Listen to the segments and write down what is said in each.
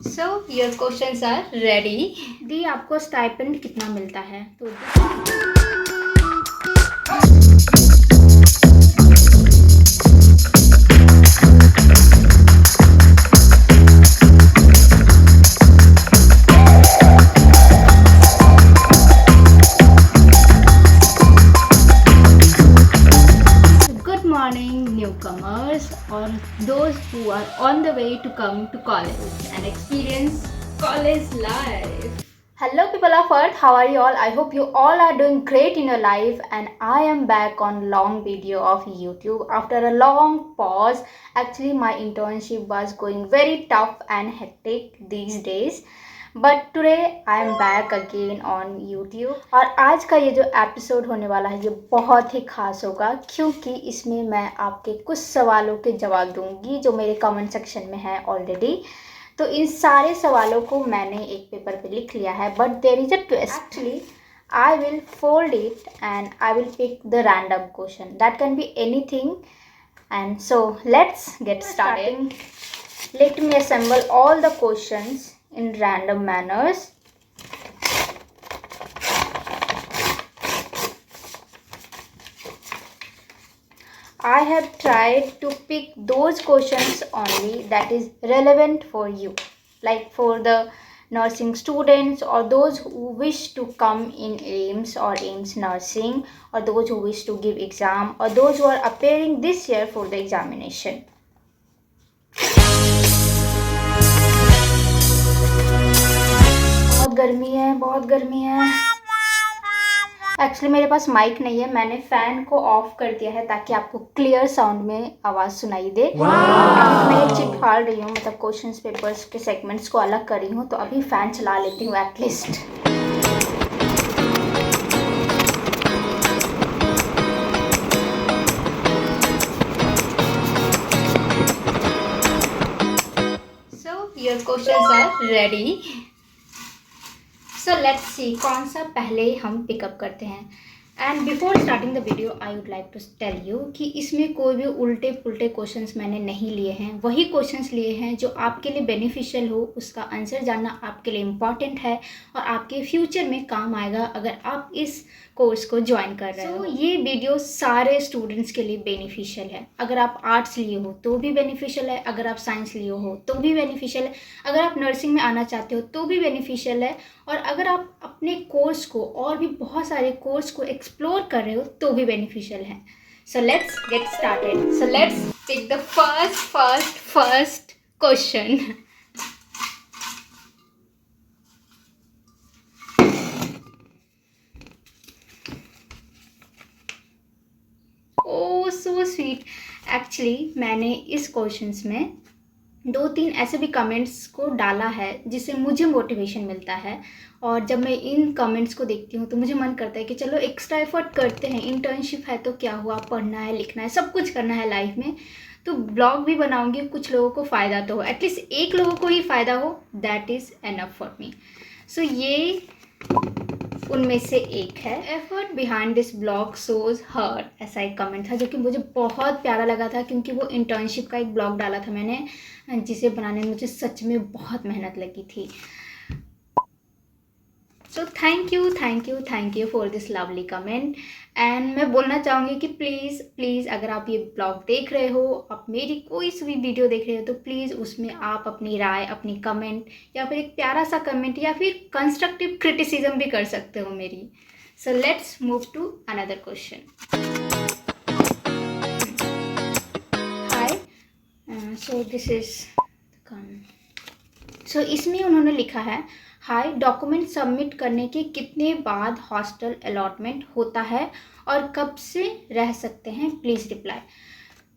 So your questions are ready. दी आपको stipend कितना मिलता है? तो गुड मॉर्निंग न्यूकमर्स और those who are on the way to come to college and experience college life. Hello people of earth, how are you all? I hope you all are doing great in your life, and I am back on long video of YouTube after a long pause. Actually my internship was going very tough and hectic these days, but today I am back again on YouTube. और आज का ये जो episode होने वाला है ये बहुत ही खास होगा, क्योंकि इसमें मैं आपके कुछ सवालों के जवाब दूंगी जो मेरे कमेंट सेक्शन में है ऑलरेडी। तो इन सारे सवालों को मैंने एक पेपर पे लिख लिया है, but there is a twist. Actually I will fold it and I will pick the random question that can be anything. And so let's get starting. Let me assemble all the questions in random manners. I have tried to pick those questions only that is relevant for you, like for the nursing students or those who wish to come in AIMS or AIMS nursing, or those who wish to give exam, or those who are appearing this year for the examination. बहुत गर्मी है। Actually मेरे पास mic नहीं है, मैंने fan को of कर दिया है ताकि आपको क्लियर साउंड में आवाज़ सुनाई दे। मैं एक चिट फाड़ रही हूँ, मतलब क्वेश्चंस पेपर्स के सेगमेंट्स को अलग कर रही हूँ, तो अभी फ़ैन चला लेती हूँ at least. So your questions are ready. So let's see कौन सा पहले हम पिकअप करते हैं। And before starting the video I would like to tell you कि इसमें कोई भी उल्टे पुल्टे क्वेश्चंस मैंने नहीं लिए हैं, वही क्वेश्चंस लिए हैं जो आपके लिए बेनिफिशियल हो, उसका आंसर जानना आपके लिए इम्पॉर्टेंट है और आपके फ्यूचर में काम आएगा अगर आप इस कोर्स को ज्वाइन कर रहे हो। ये वीडियो सारे स्टूडेंट्स के लिए बेनिफिशियल है। अगर आप आर्ट्स लिए हो तो भी बेनिफिशियल है, अगर आप साइंस लिए हो तो भी बेनिफिशियल है, अगर आप नर्सिंग में आना चाहते हो तो भी बेनिफिशियल है, और अगर आप अपने कोर्स को और भी बहुत सारे कोर्स को एक्सप्लोर कर रहे हो तो भी बेनिफिशियल है। सो let's get started. So let's pick the first question. Oh so sweet. Actually मैंने इस क्वेश्चंस में 2-3 ऐसे भी कमेंट्स को डाला है जिससे मुझे मोटिवेशन मिलता है, और जब मैं इन कमेंट्स को देखती हूँ तो मुझे मन करता है कि चलो एक्स्ट्रा एफर्ट करते हैं। इंटर्नशिप है तो क्या हुआ, पढ़ना है, लिखना है, सब कुछ करना है लाइफ में, तो ब्लॉग भी बनाऊंगी, कुछ लोगों को फ़ायदा तो हो, एटलीस्ट एक लोगों को ही फ़ायदा हो, that is enough for me. So ये उनमें से एक है। Effort behind this blog shows her, ऐसा एक कमेंट था जो कि मुझे बहुत प्यारा लगा था, क्योंकि वो इंटर्नशिप का एक ब्लॉग डाला था मैंने, जिसे बनाने में मुझे सच में बहुत मेहनत लगी थी। So thank you for this lovely comment. And मैं बोलना चाहूँगी कि प्लीज़ अगर आप ये ब्लॉग देख रहे हो, आप मेरी कोई सी भी वीडियो देख रहे हो, तो प्लीज़ उसमें आप अपनी राय, अपनी कमेंट, या फिर एक प्यारा सा कमेंट, या फिर कंस्ट्रक्टिव क्रिटिसिज्म भी कर सकते हो मेरी। So let's move to another question. Hi, so this is so इसमें उन्होंने लिखा है, हाय, डॉक्यूमेंट सबमिट करने के कितने बाद हॉस्टल अलॉटमेंट होता है और कब से रह सकते हैं, प्लीज़ रिप्लाई।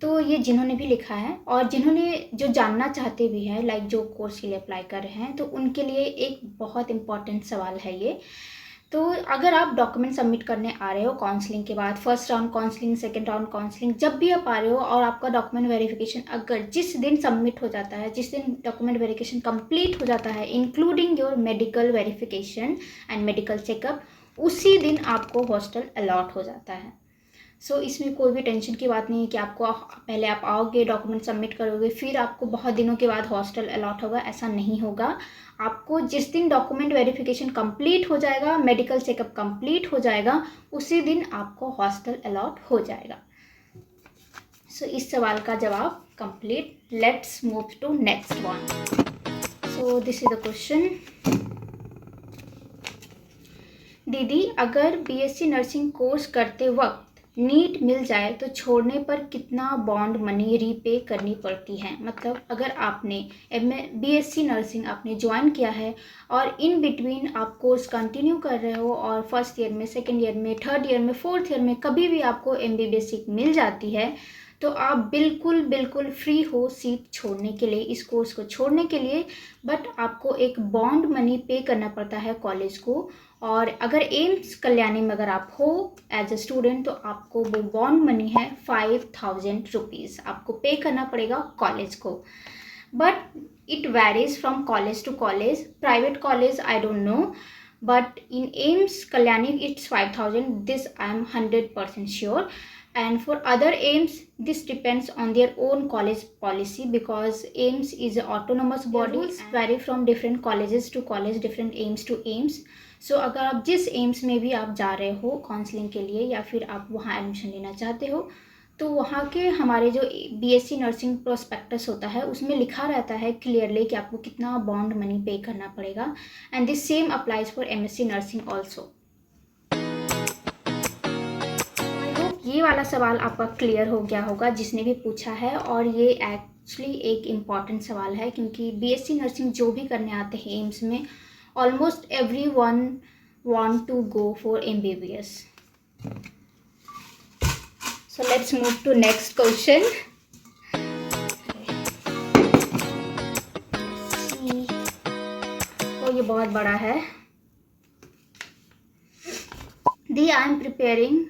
तो ये जिन्होंने भी लिखा है और जिन्होंने जो जानना चाहते भी हैं, लाइक जो कोर्स के लिए अप्लाई कर रहे हैं, तो उनके लिए एक बहुत इम्पॉर्टेंट सवाल है ये। तो अगर आप डॉक्यूमेंट सबमिट करने आ रहे हो काउंसलिंग के बाद, first round counselling, second round counselling, जब भी आप आ रहे हो और आपका डॉक्यूमेंट वेरिफिकेशन अगर जिस दिन सबमिट हो जाता है, जिस दिन डॉक्यूमेंट वेरिफिकेशन कंप्लीट हो जाता है, including your medical verification and medical checkup, उसी दिन आपको हॉस्टल अलॉट हो जाता है। सो इसमें कोई भी टेंशन की बात नहीं है कि आपको पहले आप आओगे, डॉक्यूमेंट सबमिट करोगे, फिर आपको बहुत दिनों के बाद हॉस्टल अलॉट होगा, ऐसा नहीं होगा। आपको जिस दिन डॉक्यूमेंट वेरिफिकेशन कंप्लीट हो जाएगा, मेडिकल चेकअप कंप्लीट हो जाएगा, उसी दिन आपको हॉस्टल अलॉट हो जाएगा। सो इस सवाल का जवाब complete. Let's move to next one. So this is the question. दीदी, अगर बीएससी नर्सिंग कोर्स करते वक्त नीट मिल जाए तो छोड़ने पर कितना बॉन्ड मनी रीपे करनी पड़ती है? मतलब अगर आपने बीएससी नर्सिंग आपने ज्वाइन किया है और इन बिटवीन आप कोर्स कंटिन्यू कर रहे हो और फर्स्ट ईयर में, सेकेंड ईयर में, थर्ड ईयर में, फोर्थ ईयर में कभी भी आपको एमबीबीएस सीट मिल जाती है, तो आप बिल्कुल फ्री हो सीट छोड़ने के लिए, इस कोर्स को छोड़ने के लिए। बट आपको एक बॉन्ड मनी पे करना पड़ता है कॉलेज को। और अगर एम्स कल्याणी में अगर आप हो एज ए स्टूडेंट, तो आपको वो बॉन्ड मनी है 5000 रुपीज़ आपको पे करना पड़ेगा कॉलेज को। But it varies from college to college. Private college I don't know, but in AIIMS Kalyani it's 5000, this I am 100% sure. And for other AIIMS, this depends on their own college policy, because AIIMS is an autonomous body, vary from different colleges to college, different AIIMS to AIIMS. So अगर आप जिस AIIMS में भी आप जा रहे हो counselling के लिए या फिर आप वहाँ एडमिशन लेना चाहते हो, तो वहाँ के हमारे जो बीएससी नर्सिंग प्रोस्पेक्टस होता है उसमें लिखा रहता है क्लियरली कि आपको कितना बॉन्ड मनी पे करना पड़ेगा। And this same applies for MSc nursing also. I hope ये वाला सवाल आपका क्लियर हो गया होगा जिसने भी पूछा है। और ये एक्चुअली एक इम्पॉर्टेंट सवाल है, क्योंकि बीएससी नर्सिंग जो भी करने आते हैं एम्स में, almost everyone want to go for MBBS. So let's move to next question. तो ये बहुत बड़ा है। दी I am preparing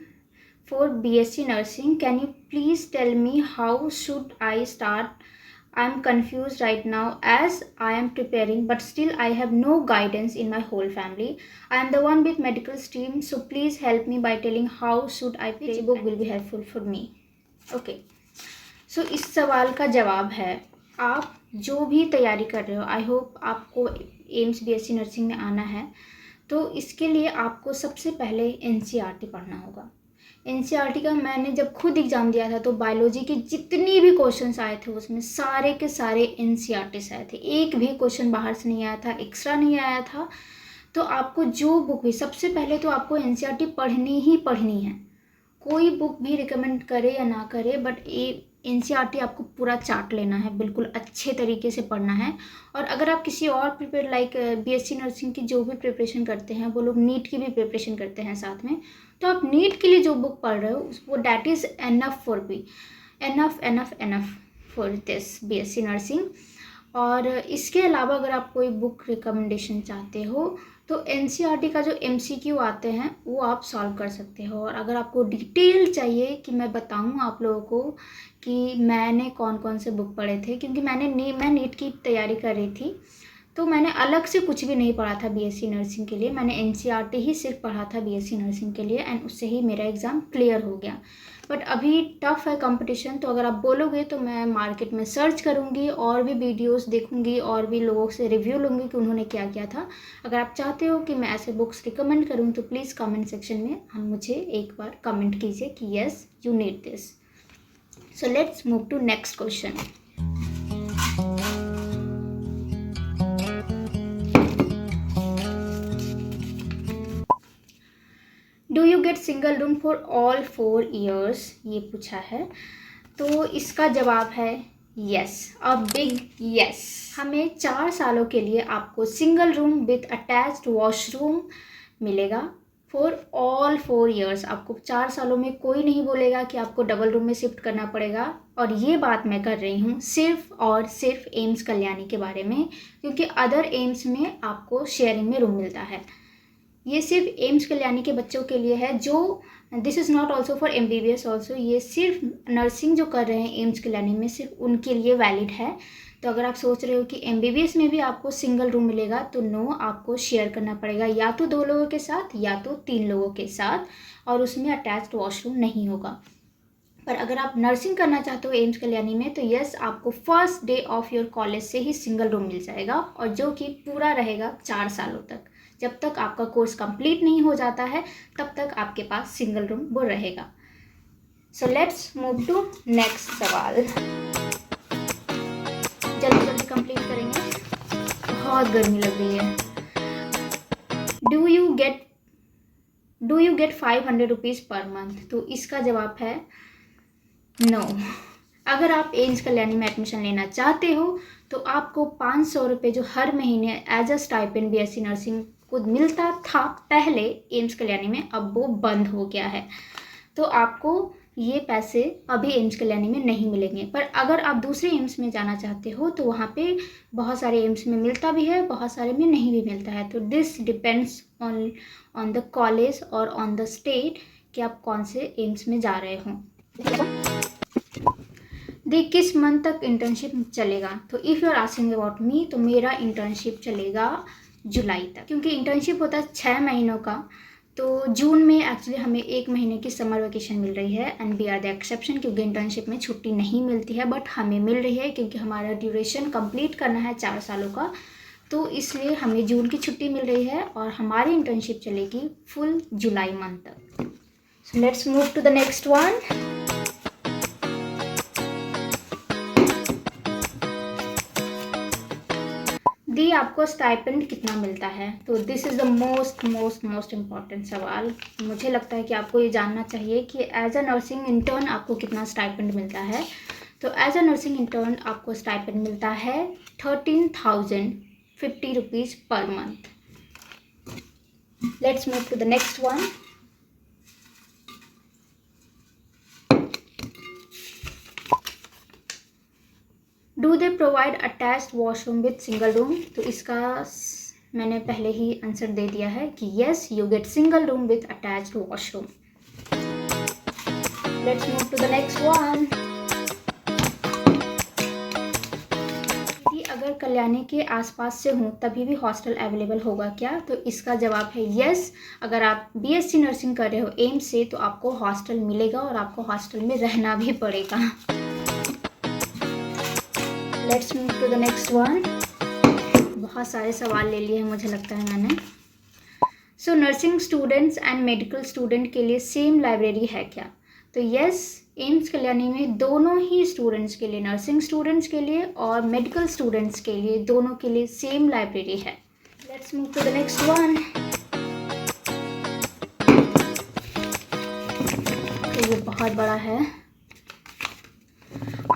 for BSc nursing, can you please tell me how should I start? I am confused right now as I am preparing, but still I have no guidance in my whole family. I am the one with medical stream, so please help me by telling how should I prepare. Which book will be helpful for me? Okay. So इस सवाल का जवाब है, आप जो भी तैयारी कर रहे हो, आई होप आपको एम्स BSc नर्सिंग में आना है, तो इसके लिए आपको सबसे पहले NCERT पढ़ना होगा। NCERT का मैंने जब खुद एग्ज़ाम दिया था तो बायोलॉजी के जितनी भी क्वेश्चंस आए थे उसमें सारे के सारे NCERT से आए थे, एक भी क्वेश्चन बाहर से नहीं आया था, एक्स्ट्रा नहीं आया था। तो आपको जो बुक भी, सबसे पहले तो आपको NCERT पढ़नी ही पढ़नी है। कोई बुक भी रिकमेंड करे या ना करे, बट NCERT आपको पूरा चार्ट लेना है, बिल्कुल अच्छे तरीके से पढ़ना है। और अगर आप किसी और प्रिपेयर लाइक BSc नर्सिंग की जो भी प्रिपरेशन करते हैं, वो लोग नीट की भी प्रिपरेशन करते हैं साथ में, तो आप नीट के लिए जो बुक पढ़ रहे हो वो that is enough for be enough for this BSc nursing. और इसके अलावा अगर आप कोई बुक रिकमेंडेशन चाहते हो तो NCERT का जो MCQ आते हैं वो आप सॉल्व कर सकते हो। और अगर आपको डिटेल चाहिए कि मैं बताऊं आप लोगों को कि मैंने कौन कौन से बुक पढ़े थे, क्योंकि मैं नीट की तैयारी कर रही थी, तो मैंने अलग से कुछ भी नहीं पढ़ा था BSc नर्सिंग के लिए, मैंने NCERT ही सिर्फ पढ़ा था BSc नर्सिंग के लिए, एंड उससे ही मेरा एग्ज़ाम क्लियर हो गया। बट अभी टफ़ है कंपटीशन, तो अगर आप बोलोगे तो मैं मार्केट में सर्च करूँगी और भी वीडियोस देखूँगी और भी लोगों से रिव्यू लूँगी कि उन्होंने क्या किया था। अगर आप चाहते हो कि मैं ऐसे बुक्स रिकमेंड करूँ तो प्लीज़ कमेंट सेक्शन में हम मुझे एक बार कमेंट कीजिए कि yes you need this. So let's move to next question. Do you get single room for all 4 years? ये पूछा है, तो इसका जवाब है यस, अ बिग यस। हमें 4 सालों के लिए आपको single room with attached washroom मिलेगा फॉर ऑल 4 years। आपको 4 सालों में कोई नहीं बोलेगा कि आपको डबल रूम में शिफ्ट करना पड़ेगा। और ये बात मैं कर रही हूँ सिर्फ और सिर्फ एम्स कल्याणी के बारे में, क्योंकि अदर एम्स में आपको शेयरिंग में रूम मिलता है। ये सिर्फ एम्स कल्याणी के बच्चों के लिए है, जो this is not also for MBBS also, ये सिर्फ नर्सिंग जो कर रहे हैं एम्स कल्याणी में सिर्फ उनके लिए वैलिड है। तो अगर आप सोच रहे हो कि MBBS में भी आपको सिंगल रूम मिलेगा तो नो, आपको शेयर करना पड़ेगा या तो 2 लोगों के साथ या तो 3 लोगों के साथ, और उसमें अटैच्ड वॉशरूम नहीं होगा। पर अगर आप नर्सिंग करना चाहते हो एम्स कल्याणी में तो यस, आपको first day of your college से ही सिंगल रूम मिल जाएगा, और जो कि पूरा रहेगा 4 सालों तक। जब तक आपका कोर्स कंप्लीट नहीं हो जाता है तब तक आपके पास सिंगल रूम वो रहेगा। So let's move to next सवाल। जल्दी जल्दी कंप्लीट करेंगे, बहुत गर्मी लग रही है। Do you gate 500 rupees per month? तो इसका जवाब है नो। अगर आप एम्स कल्याणी में एडमिशन लेना चाहते हो तो आपको 500 रुपये जो हर महीने as a stipend BSc nursing को मिलता था पहले एम्स कल्याणी में, अब वो बंद हो गया है। तो आपको ये पैसे अभी एम्स कल्याणी में नहीं मिलेंगे। पर अगर आप दूसरे एम्स में जाना चाहते हो तो वहाँ पे बहुत सारे एम्स में मिलता भी है, बहुत सारे में नहीं भी मिलता है। तो this depends on the college और ऑन द स्टेट कि आप कौन से एम्स में जा रहे हो। किस मंथ तक इंटर्नशिप चलेगा? तो if you are asking about me, तो मेरा इंटर्नशिप चलेगा जुलाई तक, क्योंकि इंटर्नशिप होता है 6 महीनों का। तो जून में एक्चुअली हमें 1 महीने की समर वेकेशन मिल रही है, and we are the exception, क्योंकि इंटर्नशिप में छुट्टी नहीं मिलती है, बट हमें मिल रही है क्योंकि हमारा ड्यूरेशन कंप्लीट करना है 4 सालों का। तो इसलिए हमें जून की छुट्टी मिल रही है और हमारी इंटर्नशिप चलेगी फुल जुलाई मंथ तक। So let's move to the next one. दी आपको स्टाइपेंड कितना मिलता है? तो this is the most important सवाल। मुझे लगता है कि आपको ये जानना चाहिए कि एज अ नर्सिंग इंटर्न आपको कितना स्टाइपेंड मिलता है। तो एज अ नर्सिंग इंटर्न आपको स्टाइपेंड मिलता है 13,050 rupees per month. Let's move to the next one. Do they provide attached washroom with single room? तो इसका मैंने पहले ही आंसर दे दिया है कि yes, you get single room with attached washroom. Let's move to the next one. अगर कल्याणी के आसपास से हूँ तभी भी हॉस्टल अवेलेबल होगा क्या? तो इसका जवाब है येस। अगर आप BSc नर्सिंग कर रहे हो एम्स से तो आपको हॉस्टल मिलेगा और आपको हॉस्टल में रहना भी पड़ेगा। Let's move to the next one. बहुत सारे सवाल ले लिए हैं मुझे लगता है मैंने। सो nursing students and medical student के लिए सेम लाइब्रेरी है क्या? तो यस, एम्स कल्याणी में दोनों ही स्टूडेंट्स के लिए, नर्सिंग स्टूडेंट्स के लिए और मेडिकल स्टूडेंट्स के लिए, दोनों के लिए सेम लाइब्रेरी है। Let's move to the next one. तो ये बहुत बड़ा है।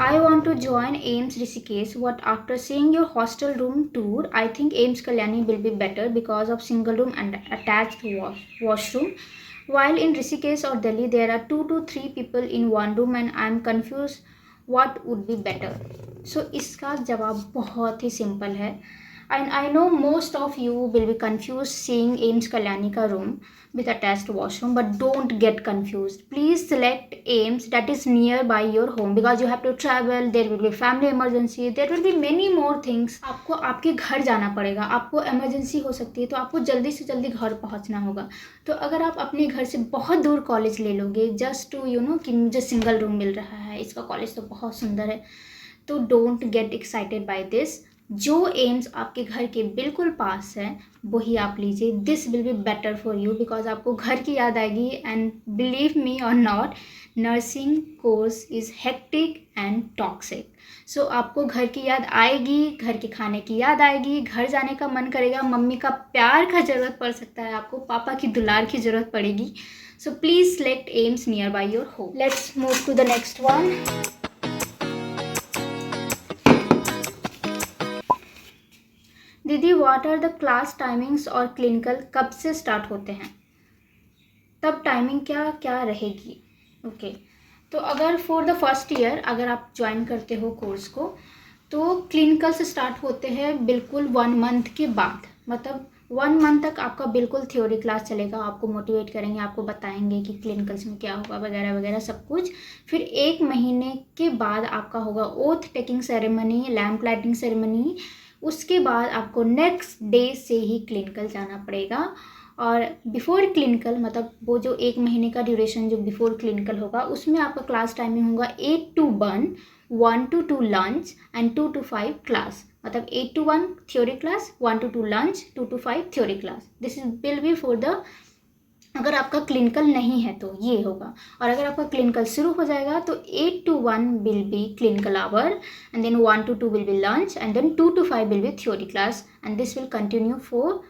I want to join AIIMS Rishikesh. What after seeing your hostel room tour, I think AIIMS Kalyani will be better because of single room and attached washroom. While in Rishikesh or Delhi, there are 2 to 3 people in one room and I am confused what would be better. So इसका जवाब बहुत ही simple है. And I know most of you will be confused seeing AIIMS Kalyani ka room with attached washroom, but don't get confused. Please select AIIMS that is nearby your home because you have to travel, there will be family emergency, there will be many more things. आपको आपके घर जाना पड़ेगा, आपको emergency हो सकती है तो आपको जल्दी से जल्दी घर पहुंचना होगा. तो अगर आप अपने घर से बहुत दूर कॉलेज ले लोगे जस्ट टू कि मुझे सिंगल रूम मिल रहा है, इसका कॉलेज तो बहुत सुंदर है, तो don't get excited by this. जो एम्स आपके घर के बिल्कुल पास है वही आप लीजिए. This will be better for you because आपको घर की याद आएगी. एंड बिलीव मी और not, nursing course is hectic and toxic. So आपको घर की याद आएगी, घर के खाने की याद आएगी, घर जाने का मन करेगा, मम्मी का प्यार का ज़रूरत पड़ सकता है, आपको पापा की दुलार की ज़रूरत पड़ेगी. So please select AIIMS near by your home. Let's move to the next one. दीदी what are the class timings और क्लिनिकल कब से स्टार्ट होते हैं, तब टाइमिंग क्या क्या रहेगी? ओके, तो अगर फॉर द फर्स्ट ईयर अगर आप ज्वाइन करते हो कोर्स को तो क्लिनिकल से स्टार्ट होते हैं बिल्कुल 1 मंथ के बाद. मतलब 1 मंथ तक आपका बिल्कुल थ्योरी क्लास चलेगा, आपको मोटिवेट करेंगे, आपको बताएंगे कि क्लिनिकल्स में क्या होगा वगैरह वगैरह सब कुछ। फिर 1 महीने के बाद आपका होगा oath taking ceremony, lamp lighting ceremony. उसके बाद आपको नेक्स्ट डे से ही क्लिनिकल जाना पड़ेगा। और बिफोर क्लिनिकल मतलब वो जो 1 महीने का ड्यूरेशन जो बिफोर क्लिनिकल होगा उसमें आपका क्लास टाइमिंग होगा 8 to 1, 1 to 2 lunch and 2 to 5 class. मतलब 8 to 1 theory class, 1 to 2 lunch, 2 to 5 theory class. This is will be for the, अगर आपका क्लिनिकल नहीं है तो ये होगा। और अगर आपका क्लिनिकल शुरू हो जाएगा तो 8 to 1 will be clinical hour and then 1 to 2 will be lunch and then 2 to 5 will be theory class and this will continue for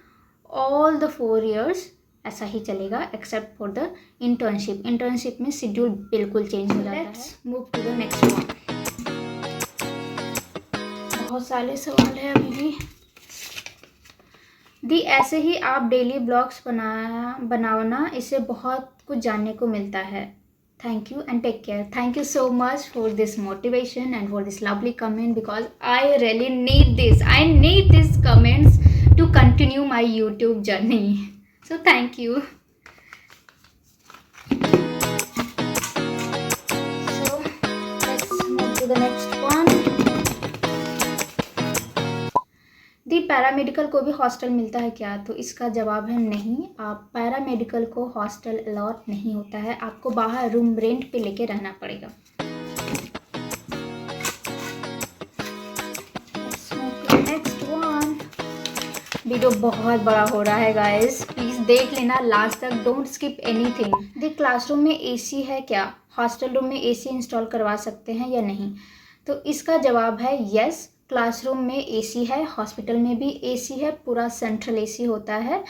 all the 4 years। ऐसा ही चलेगा except for the internship. Internship में schedule बिल्कुल change हो जाता है। Move to the next one. बहुत सारे सवाल है अभी भी दी। ऐसे ही आप डेली ब्लॉग्स बनाना, इससे बहुत कुछ जानने को मिलता है। Thank you and take care. Thank you so much for this motivation and for this lovely comment because I really need this. I need this comments to continue my YouTube journey. So thank you. So let's move to the next one. The paramedical को भी hostel मिलता है क्या? तो इसका जवाब है नहीं। आप पैरामेडिकल को हॉस्टल अलॉट नहीं होता है, आपको बाहर रूम रेंट पे लेके रहना पड़ेगा। वीडियो बहुत बड़ा हो रहा है गाइस, प्लीज़ देख लेना लास्ट तक, don't skip anything. The classroom में एसी है क्या? हॉस्टल रूम में एसी इंस्टॉल करवा सकते हैं या नहीं? तो इसका जवाब है यस, क्लासरूम में एसी है, हॉस्पिटल में भी एसी है, पूरा सेंट्रल एसी होता है।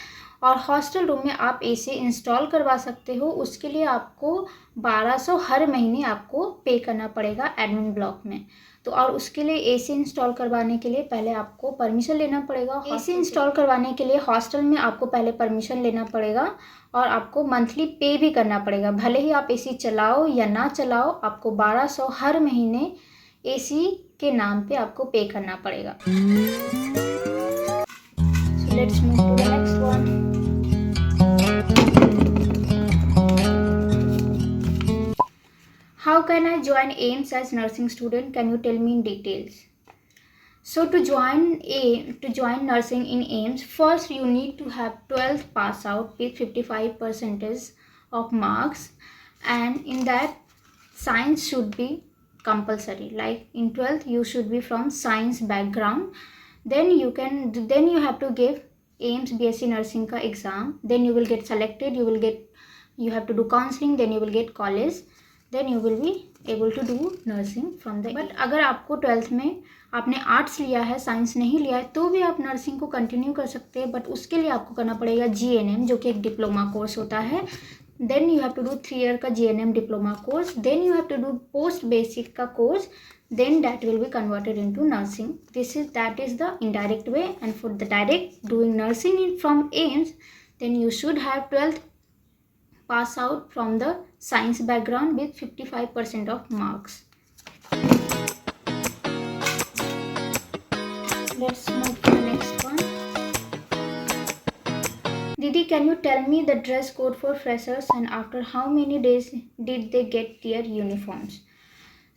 और हॉस्टल रूम में आप एसी इंस्टॉल करवा सकते हो, उसके लिए आपको 1200 हर महीने आपको पे करना पड़ेगा एडमिन ब्लॉक में। तो और उसके लिए एसी इंस्टॉल करवाने के लिए पहले आपको परमिशन लेना पड़ेगा। एसी इंस्टॉल करवाने के लिए हॉस्टल में आपको पहले परमिशन लेना पड़ेगा और आपको मंथली पे भी करना पड़ेगा। भले ही आप एसी चलाओ या ना चलाओ, आपको 1200 हर महीने एसी के नाम पे आपको पे करना पड़ेगा। So let's move to the next one. How can I join AIMS as nursing student? Can you tell me in details? So to join nursing in AIMS, first you need to have 12th pass out with 55% of marks, and in that science should be compulsory. Like in 12th you should be from science background. Then you have to give AIMS BSc nursing का exam. Then you will get selected. You have to do counseling. Then you will get college. Then you will be able to do nursing from the but अगर आपको 12th में आपने arts लिया है, science नहीं लिया है, तो भी आप नर्सिंग को कंटिन्यू कर सकते हैं। बट उसके लिए आपको करना पड़ेगा GNM, जो कि एक डिप्लोमा कोर्स होता है। Then you have to do 3 year का GNM diploma course. Then you have to do post basic का course. then that will be converted into nursing. That is the indirect way. And for the direct doing nursing from AIMS, then you should have 12th pass out from the science background with 55% of marks. Let's move to the next one. Didi, can you tell me the dress code for freshers and after how many days did they get their uniforms?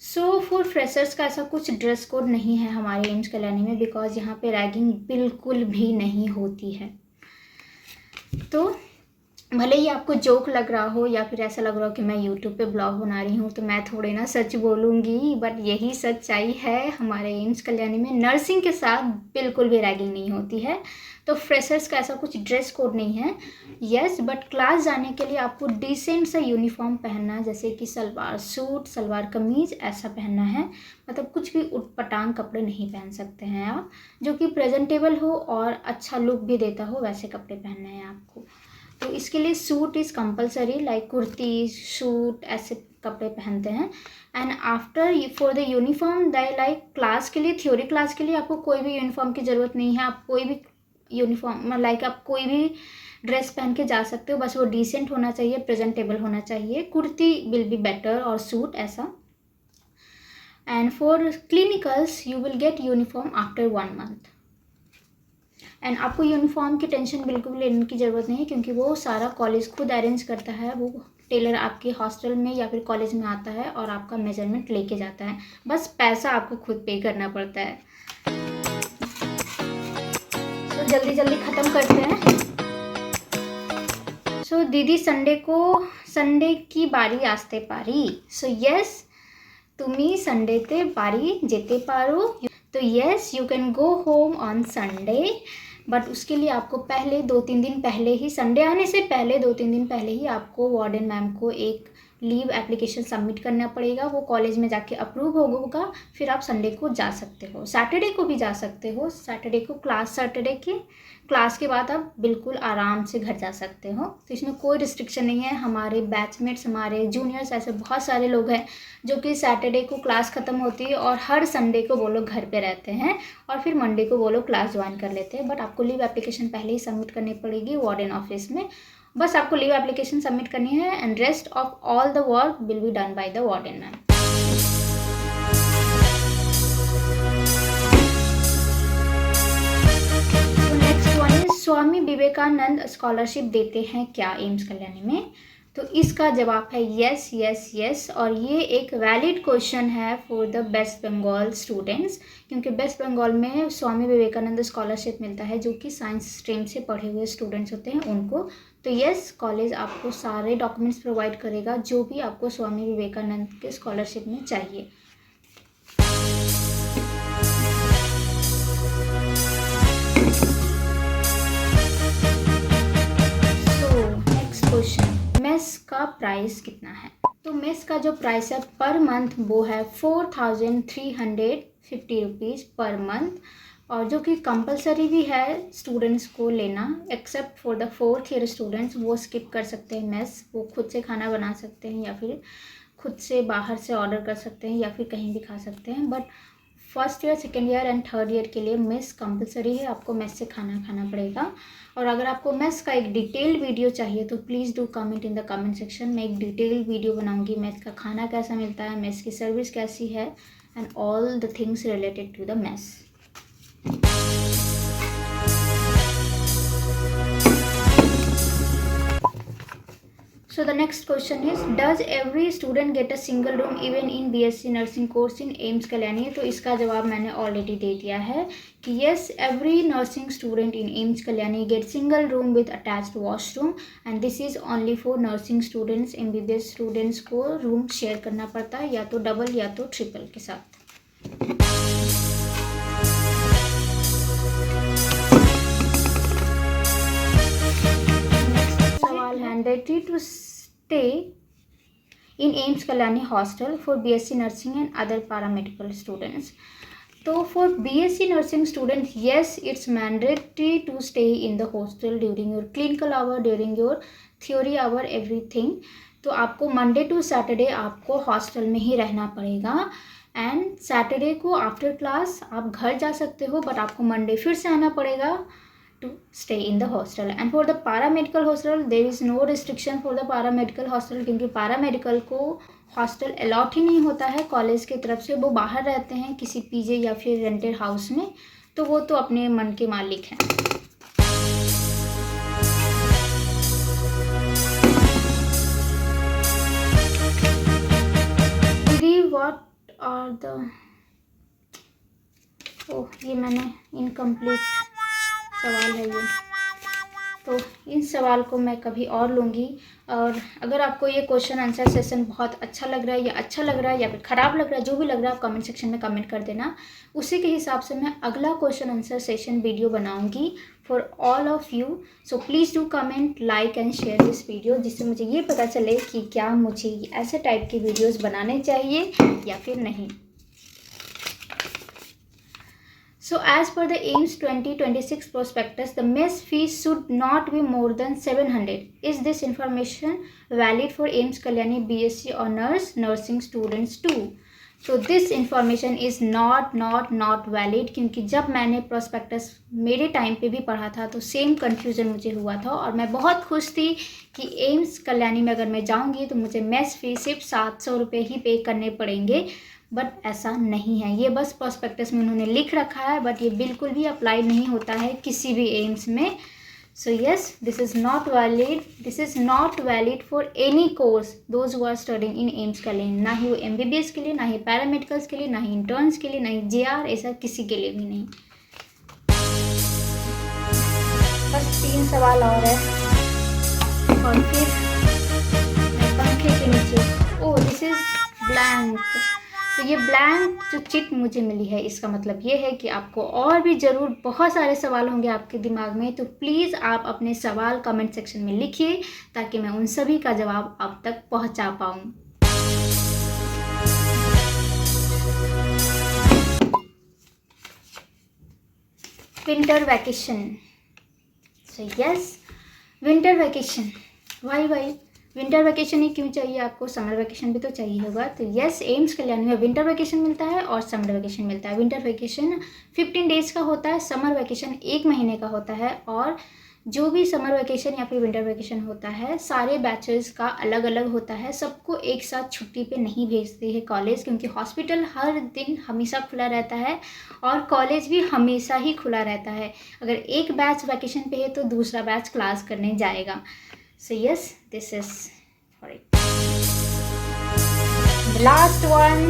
So for freshers का ऐसा कुछ dress code नहीं है हमारे AIIMS Kalyani में, because यहाँ पे ragging बिल्कुल भी नहीं होती है। तो भले ही आपको जोक लग रहा हो या फिर ऐसा लग रहा हो कि मैं यूट्यूब पे ब्लॉग बना रही हूँ तो मैं थोड़े ना सच बोलूँगी, बट यही सच्चाई है। हमारे एम्स कल्याणी में नर्सिंग के साथ बिल्कुल भी रैगिंग नहीं होती है। तो फ्रेशर्स का ऐसा कुछ ड्रेस कोड नहीं है। यस, बट क्लास जाने के लिए आपको डिसेंट सा यूनिफॉर्म पहनना, जैसे कि सलवार सूट, सलवार कमीज़ ऐसा पहनना है। मतलब कुछ भी उटपटांग कपड़े नहीं पहन सकते हैं आप, जो कि प्रेजेंटेबल हो और अच्छा लुक भी देता हो, वैसे कपड़े पहनने हैं आपको। तो इसके लिए suit is compulsory, like kurti, suit ऐसे कपड़े पहनते हैं। And after for the uniform they like class के लिए, थ्योरी क्लास के लिए आपको कोई भी यूनिफॉर्म की ज़रूरत नहीं है। आप कोई भी यूनिफॉर्म लाइक आप कोई भी ड्रेस पहन के जा सकते हो, बस वो डिसेंट होना चाहिए, प्रेजेंटेबल होना चाहिए। कुर्ती विल बी बेटर और सूट ऐसा। And for clinicals you will get uniform after 1 month. And आपको यूनिफॉर्म की टेंशन बिल्कुल भी लेने की ज़रूरत नहीं है, क्योंकि वो सारा कॉलेज खुद अरेंज करता है। वो टेलर आपके हॉस्टल में या फिर कॉलेज में आता है और आपका मेजरमेंट लेके जाता है, बस पैसा आपको खुद पे करना पड़ता है। तो जल्दी जल्दी ख़त्म करते हैं। सो दीदी संडे की बारी आस्ते पारी। सो यस, तुम्ही संडेते बारी जेते पारो। तो yes, you can go home on Sunday, but उसके लिए आपको पहले 2-3 दिन पहले ही, संडे आने से पहले 2-3 दिन पहले ही आपको वार्डन मैम को एक लीव एप्लीकेशन सबमिट करना पड़ेगा। वो कॉलेज में जाके अप्रूव होगा, फिर आप संडे को जा सकते हो, सैटरडे को भी जा सकते हो। सैटरडे को सैटरडे के क्लास के बाद आप बिल्कुल आराम से घर जा सकते हो। तो इसमें कोई रिस्ट्रिक्शन नहीं है। हमारे बैचमेट्स, हमारे जूनियर्स, ऐसे बहुत सारे लोग हैं जो कि सैटरडे को क्लास ख़त्म होती है और हर संडे को वो लोग घर पे रहते हैं और फिर मंडे को वो लोग क्लास ज्वाइन कर लेते हैं। बट आपको लीव एप्लीकेशन पहले ही सबमिट करनी पड़ेगी वार्डन ऑफिस में। बस आपको लीव एप्लीकेशन सबमिट करनी है and rest of all the work will be done by the warden ma'am. Swami Vivekananda scholarship देते हैं क्या एम्स कल्याणी में? तो इसका जवाब है यस यस यस। और ये एक वैलिड क्वेश्चन है for the West Bengal students, क्योंकि वेस्ट बंगाल में स्वामी विवेकानंद स्कॉलरशिप मिलता है जो कि साइंस स्ट्रीम से पढ़े हुए स्टूडेंट्स होते हैं उनको। तो यस, कॉलेज आपको सारे डॉक्यूमेंट्स प्रोवाइड करेगा जो भी आपको स्वामी विवेकानंद के स्कॉलरशिप में चाहिए। क्वेश्चन, मेस का प्राइस कितना है? तो मेस का जो प्राइस है पर मंथ वो है 4350 रुपीज़ पर मंथ, और जो कि कंपलसरी भी है स्टूडेंट्स को लेना, accept for the 4th year students. वो स्किप कर सकते हैं मेस, वो खुद से खाना बना सकते हैं या फिर खुद से बाहर से ऑर्डर कर सकते हैं या फिर कहीं भी खा सकते हैं। But 1st year, 2nd year and 3rd year के लिए मेस कंपलसरी है, आपको मेस से खाना पड़ेगा। और अगर आपको मेस का एक डिटेल वीडियो चाहिए तो please do comment in the comment section. मैं एक डिटेल वीडियो बनाऊंगी, मेस का खाना कैसा मिलता है, मेस की सर्विस कैसी है and all the things related to the mess. So the next question is, does every student get a single room even in BSc nursing course in AIIMS Kalyani? तो इसका जवाब मैंने ऑलरेडी दे दिया है कि yes, every nursing student in AIIMS Kalyani get single room with attached washroom and this is only for nursing students। MBBS students को room share करना पड़ता है या तो डबल या तो ट्रिपल के साथ। Mandatory to stay in AIIMS Kalyani hostel for BSc nursing and other paramedical students। तो for BSc nursing students, yes, it's mandatory to stay in the hostel during your clinical hour, during your theory hour, everything। तो आपको Monday to Saturday आपको hostel में ही रहना पड़ेगा and Saturday को after class आप घर जा सकते हो, बट आपको मंडे फिर से आना पड़ेगा to stay in the hostel। and for the paramedical hostel there is no restriction for the paramedical hostel, क्योंकि paramedical को हॉस्टल अलॉट ही नहीं होता है कॉलेज की तरफ से। वो बाहर रहते हैं किसी पीजे या फिर रेंटेड हाउस में, तो वो तो अपने मन के मालिक हैं। दीदी व्हाट आर द, ओह ये मैंने इनकम्प्लीट सवाल है ये, तो इन सवाल को मैं कभी और लूँगी। और अगर आपको ये क्वेश्चन आंसर सेशन बहुत अच्छा लग रहा है या अच्छा लग रहा है या फिर ख़राब लग रहा है, जो भी लग रहा है आप कमेंट सेक्शन में कमेंट कर देना। उसी के हिसाब से मैं अगला क्वेश्चन आंसर सेशन वीडियो बनाऊँगी for all of you. So please do comment, like and share this video, जिससे मुझे ये पता चले कि क्या मुझे ऐसे टाइप की वीडियोज़ बनाने चाहिए या फिर नहीं। So as per the AIIMS 2026 prospectus, the mess fee should not be more than 700. Is this information valid for AIIMS Kalyani BSc Honors Nursing students too? So this information is not valid, क्योंकि जब मैंने prospectus मेरे time पे भी पढ़ा था तो same confusion मुझे हुआ था और मैं बहुत खुश थी कि AIIMS कल्याणी में अगर मैं जाऊंगी तो मुझे मेस फी सिर्फ 700 रुपये ही पे करने पड़ेंगे। बट ऐसा नहीं है, ये बस प्रोस्पेक्टस में उन्होंने लिख रखा है, बट ये बिल्कुल भी अप्लाई नहीं होता है किसी भी एम्स में. So yes, this is not valid. This is not valid for any course. Those who are studying in AIMS के लिए, ना ही वो MBBS के लिए, ना ही पैरामेडिकल्स के लिए, ना ही इंटर्न्स के लिए, ना ही JR, ऐसा किसी के लिए भी नहीं. बस 3 सवाल और है और फिर पंखे के नीचे. ओह, दिस इज ब्लैंक. तो ये ब्लैंक जो चिट मुझे मिली है, इसका मतलब ये है कि आपको और भी ज़रूर बहुत सारे सवाल होंगे आपके दिमाग में. तो प्लीज़ आप अपने सवाल कमेंट सेक्शन में लिखिए ताकि मैं उन सभी का जवाब आप तक पहुंचा पाऊँ. Winter vacation. So yes, winter vacation. Why winter vacation ही क्यों चाहिए आपको? समर वैकेशन भी तो चाहिए होगा. तो यस, एम्स कल्याणी में विंटर वैकेशन मिलता है और समर वैकेशन मिलता है. विंटर वैकेशन 15 डेज़ का होता है, समर वैकेशन 1 महीने का होता है. और जो भी समर वैकेशन या फिर विंटर वैकेशन होता है, सारे बैचेस का अलग अलग होता है. सबको एक साथ छुट्टी पे नहीं भेजते हैं कॉलेज, क्योंकि हॉस्पिटल हर दिन हमेशा खुला रहता है और कॉलेज भी हमेशा ही खुला रहता है. अगर एक बैच वैकेशन पे है तो दूसरा बैच क्लास करने जाएगा. So yes, this is for it. The last one.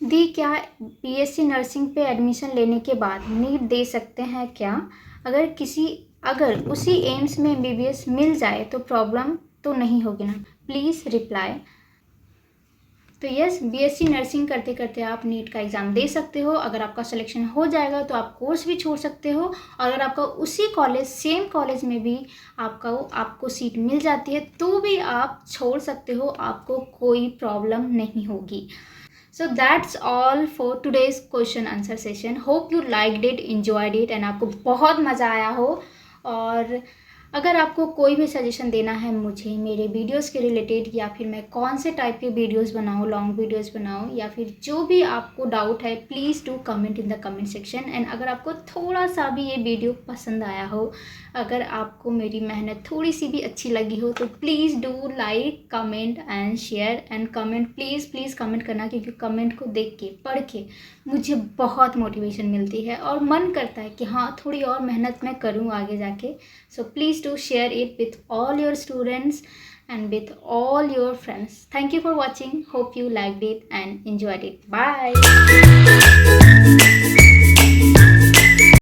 दी, क्या BSc नर्सिंग पे एडमिशन लेने के बाद नीट दे सकते हैं क्या? अगर उसी एम्स में MBBS मिल जाए तो प्रॉब्लम तो नहीं होगी ना? Please reply. तो यस, BSc नर्सिंग करते करते आप नीट का एग्ज़ाम दे सकते हो. अगर आपका सिलेक्शन हो जाएगा तो आप कोर्स भी छोड़ सकते हो. अगर आपका उसी कॉलेज, सेम कॉलेज में भी आपको सीट मिल जाती है तो भी आप छोड़ सकते हो. आपको कोई प्रॉब्लम नहीं होगी. So that's all for today's question answer session. Hope you liked it, enjoyed it and आपको बहुत मज़ा आया हो. और अगर आपको कोई भी सजेशन देना है मुझे मेरे वीडियोस के रिलेटेड, या फिर मैं कौन से टाइप के वीडियोस बनाऊँ, लॉन्ग वीडियोस बनाऊँ, या फिर जो भी आपको डाउट है, please do comment in the comment section. And अगर आपको थोड़ा सा भी ये वीडियो पसंद आया हो, अगर आपको मेरी मेहनत थोड़ी सी भी अच्छी लगी हो, तो please do like, comment and share. And comment, please comment करना, क्योंकि कमेंट को देख के, पढ़ के मुझे बहुत मोटिवेशन मिलती है और मन करता है कि हाँ, थोड़ी और मेहनत मैं करूँ आगे जाके. So please do share it with all your students and with all your friends. Thank you for watching. Hope you liked it and enjoyed it. Bye.